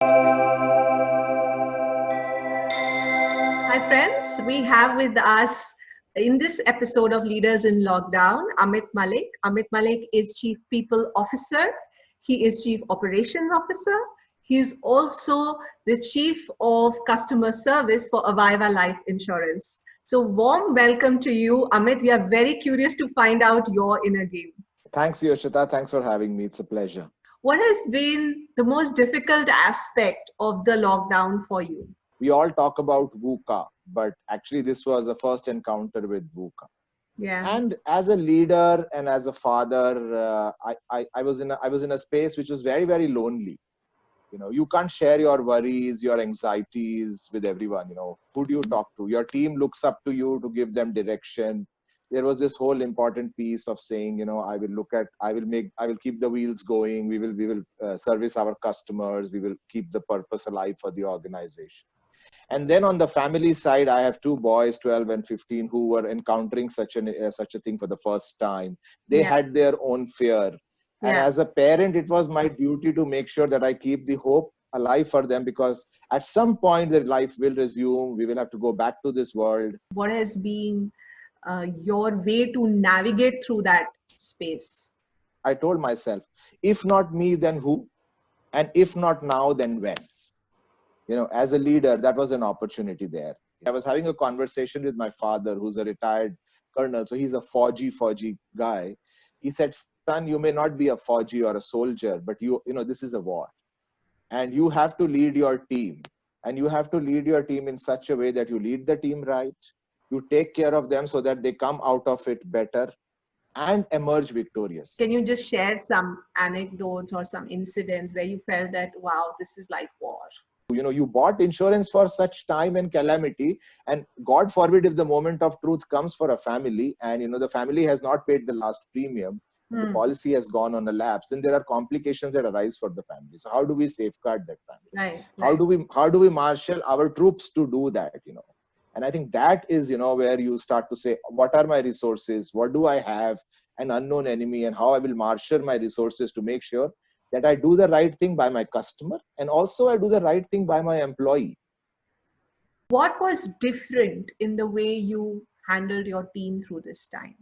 Hi, friends. We have with us in this episode of Leaders in Lockdown, Amit Malik. Amit Malik is Chief People Officer. He is Chief Operations Officer. He is also the Chief of Customer Service for Aviva Life Insurance. So, warm welcome to you, Amit. We are very curious to find out your inner game. Thanks, Yoshita. Thanks for having me. It's a pleasure. What has been the most difficult aspect of the lockdown for you? We all talk about VUCA, but actually this was the first encounter with VUCA. Yeah. And as a leader and as a father, I was in a space which was very, very lonely. You can't share your worries, your anxieties with everyone. Who do you talk to? Your team looks up to you to give them direction. There was this whole important piece of saying, I will keep the wheels going. We will service our customers. We will keep the purpose alive for the organization. And then on the family side, I have two boys, 12 and 15, who were encountering such a thing for the first time. They had their own fear. And as a parent, it was my duty to make sure that I keep the hope alive for them, because at some point their life will resume. We will have to go back to this world. What has been your way to navigate through that space? I told myself, if not me, then who? And if not now, then when? As a leader, that was an opportunity there. I was having a conversation with my father, who's a retired colonel. So he's a Fauji guy. He said, son, you may not be a Fauji or a soldier, but this is a war. And you have to lead your team. And you have to lead your team in such a way that you lead the team right. You take care of them so that they come out of it better and emerge victorious. Can you just share some anecdotes or some incidents where you felt that, wow, this is like war? You bought insurance for such time and calamity, and God forbid if the moment of truth comes for a family and the family has not paid the last premium, the policy has gone on a lapse, then there are complications that arise for the family. So how do we safeguard that family? How do we marshal our troops to do that? And I think that is where you start to say, what are my resources? What do I have? An unknown enemy, and how I will marshal my resources to make sure that I do the right thing by my customer, and also I do the right thing by my employee. What was different in the way you handled your team through this time?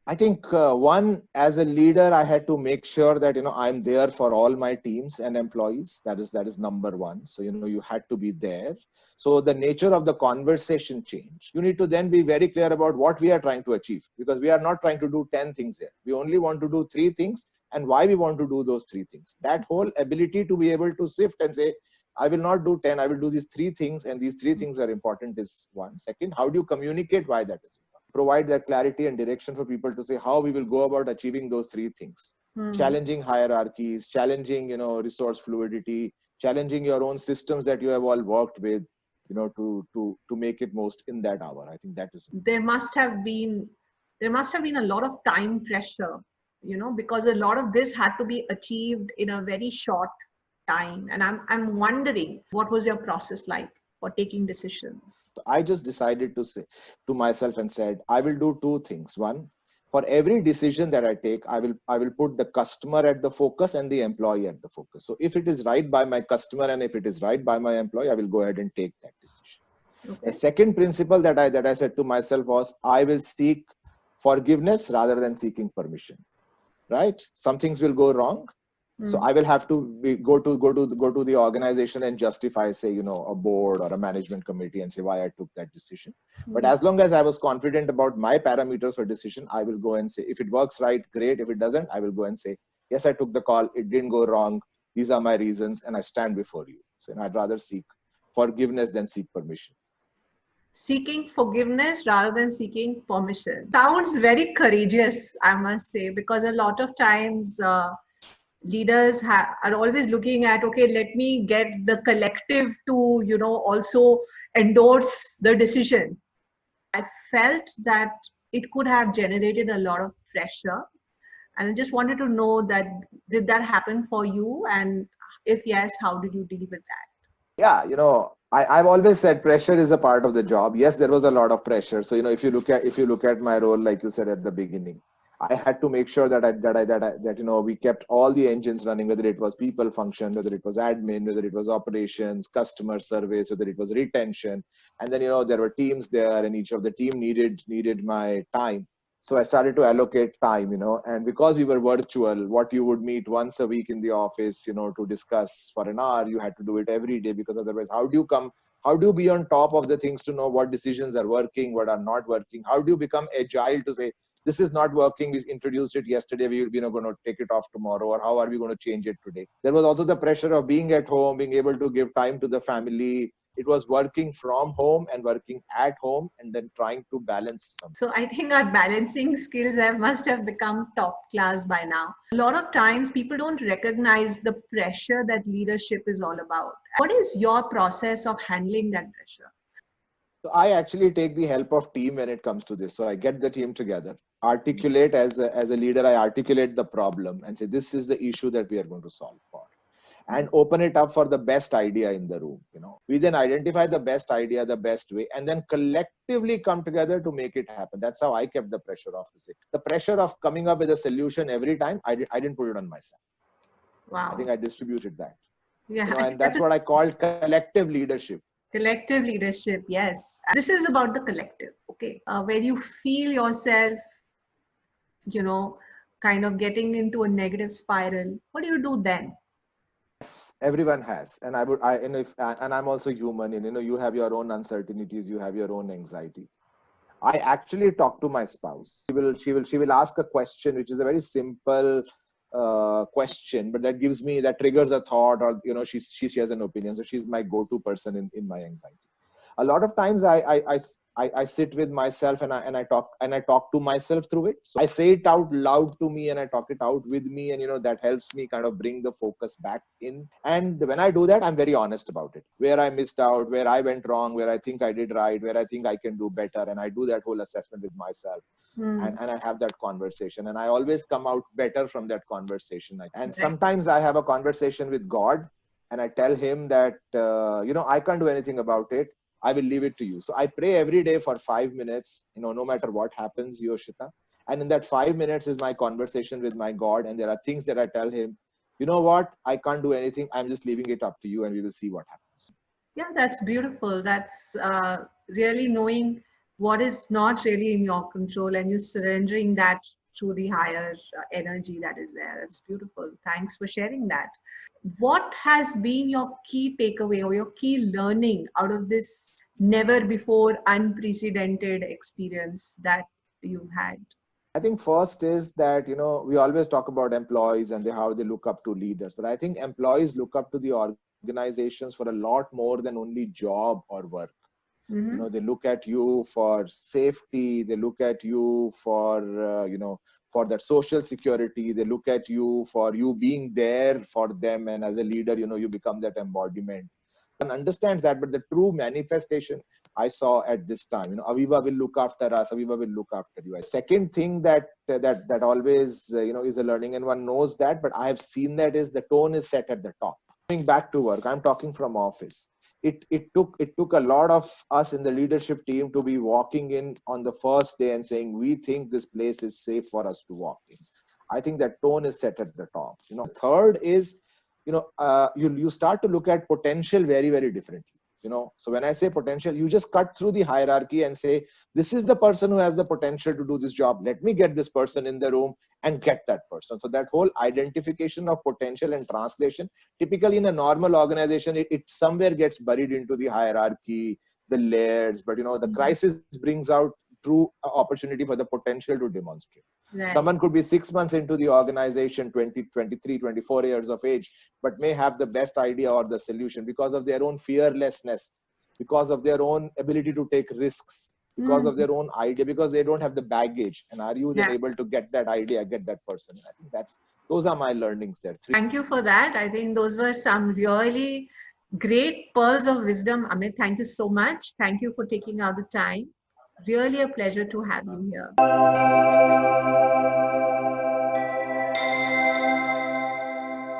I think one, as a leader, I had to make sure that I'm there for all my teams and employees. That is number one. So you had to be there. So the nature of the conversation changed. You need to then be very clear about what we are trying to achieve, because we are not trying to do 10 things here. We only want to do 3 things, and why we want to do those 3 things. That whole ability to be able to sift and say, I will not do 10, I will do these 3 things, and these 3 things are important is one. Second, how do you communicate why that is important? Provide that clarity and direction for people to say how we will go about achieving those 3 things. Challenging hierarchies, challenging, resource fluidity, challenging your own systems that you have all worked with, to make it most in that hour. I think that is. There must have been a lot of time pressure, because a lot of this had to be achieved in a very short time. And I'm wondering, what was your process like for taking decisions? I just decided to say to myself and said, I will do 2 things. One, for every decision that I take, I will put the customer at the focus and the employee at the focus. So if it is right by my customer and if it is right by my employee, I will go ahead and take that decision. Okay. The second principle that I said to myself was, I will seek forgiveness rather than seeking permission. Right? Some things will go wrong. So I will have to go to the organization and justify, say, a board or a management committee and say why I took that decision. But as long as I was confident about my parameters for decision, I will go and say, if it works right, great. If it doesn't, I will go and say, yes, I took the call. It didn't go wrong. These are my reasons, and I stand before you. So I'd rather seek forgiveness than seek permission. Seeking forgiveness rather than seeking permission sounds very courageous, I must say, because a lot of times leaders are always looking at, okay, let me get the collective to, also endorse the decision. I felt that it could have generated a lot of pressure. And I just wanted to know that, did that happen for you? And if yes, how did you deal with that? Yeah, I've always said pressure is a part of the job. Yes, there was a lot of pressure. So, if you look at my role, like you said at the beginning, I had to make sure that we kept all the engines running, whether it was people function, whether it was admin, whether it was operations, customer service, whether it was retention. And then, there were teams there, and each of the team needed my time. So I started to allocate time, and because we were virtual, what you would meet once a week in the office, to discuss for an hour, you had to do it every day, because otherwise, how do you be on top of the things to know what decisions are working, what are not working? How do you become agile to say, this is not working, we introduced it yesterday, we're going to take it off tomorrow, or how are we going to change it today? There was also the pressure of being at home, being able to give time to the family. It was working from home and working at home, and then trying to balance something. So I think our balancing skills must have become top class by now. A lot of times people don't recognize the pressure that leadership is all about. What is your process of handling that pressure? So I actually take the help of team when it comes to this. So I get the team together, articulate as a leader, I articulate the problem and say, this is the issue that we are going to solve for, and open it up for the best idea in the room. We then identify the best idea, the best way, and then collectively come together to make it happen. That's how I kept the pressure off. To say the pressure of coming up with a solution every time, I didn't put it on myself. Wow. I think I distributed that. Yeah. And that's what I called collective leadership. Collective leadership, yes. This is about the collective, okay? Where you feel yourself, kind of getting into a negative spiral, what do you do then? Yes, everyone has, and I'm also human, and you have your own uncertainties, you have your own anxieties. I actually talk to my spouse. She will ask a question, which is a very simple question, but that triggers a thought, or she shares an opinion. So she's my go-to person in my anxiety. A lot of times I sit with myself and I talk to myself through it. So I say it out loud to me and I talk it out with me, and that helps me kind of bring the focus back in. And when I do that, I'm very honest about it. Where I missed out, where I went wrong, where I think I did right, where I think I can do better, and I do that whole assessment with myself. And I have that conversation, and I always come out better from that conversation. And sometimes I have a conversation with God, and I tell him that I can't do anything about it. I will leave it to you. So I pray every day for 5 minutes, no matter what happens, Yoshita. And in that 5 minutes is my conversation with my God. And there are things that I tell him, you know what, I can't do anything. I'm just leaving it up to you, and we will see what happens. Yeah, that's beautiful. That's really knowing what is not really in your control, and you surrendering that to the higher energy that is there. That's beautiful. Thanks for sharing that. What has been your key takeaway or your key learning out of this never before unprecedented experience that you had? I think first is that, we always talk about employees and how they look up to leaders, but I think employees look up to the organizations for a lot more than only job or work. Mm-hmm. They look at you for safety, they look at you for for that social security, they look at you for you being there for them, and as a leader, you become that embodiment. One understands that, but the true manifestation I saw at this time, Aviva will look after us, Aviva will look after you. Second thing that always is a learning, and one knows that, but I have seen that, is the tone is set at the top. Going back to work, I'm talking from office. It took a lot of us in the leadership team to be walking in on the first day and saying, we think this place is safe for us to walk in. I think that tone is set at the top. Third is, you start to look at potential very, very differently. So when I say potential, you just cut through the hierarchy and say, this is the person who has the potential to do this job. Let me get this person in the room and get that person. So that whole identification of potential and translation, typically in a normal organization, it somewhere gets buried into the hierarchy, the layers, but the crisis brings out true opportunity for the potential to demonstrate. Right. Someone could be 6 months into the organization, 20, 23, 24 years of age, but may have the best idea or the solution because of their own fearlessness, because of their own ability to take risks, because of their own idea, because they don't have the baggage. And are you then able to get that idea, get that person? I think those are my learnings there. Thank you for that. I think those were some really great pearls of wisdom. Amit, thank you so much. Thank you for taking out the time. Really a pleasure to have you here.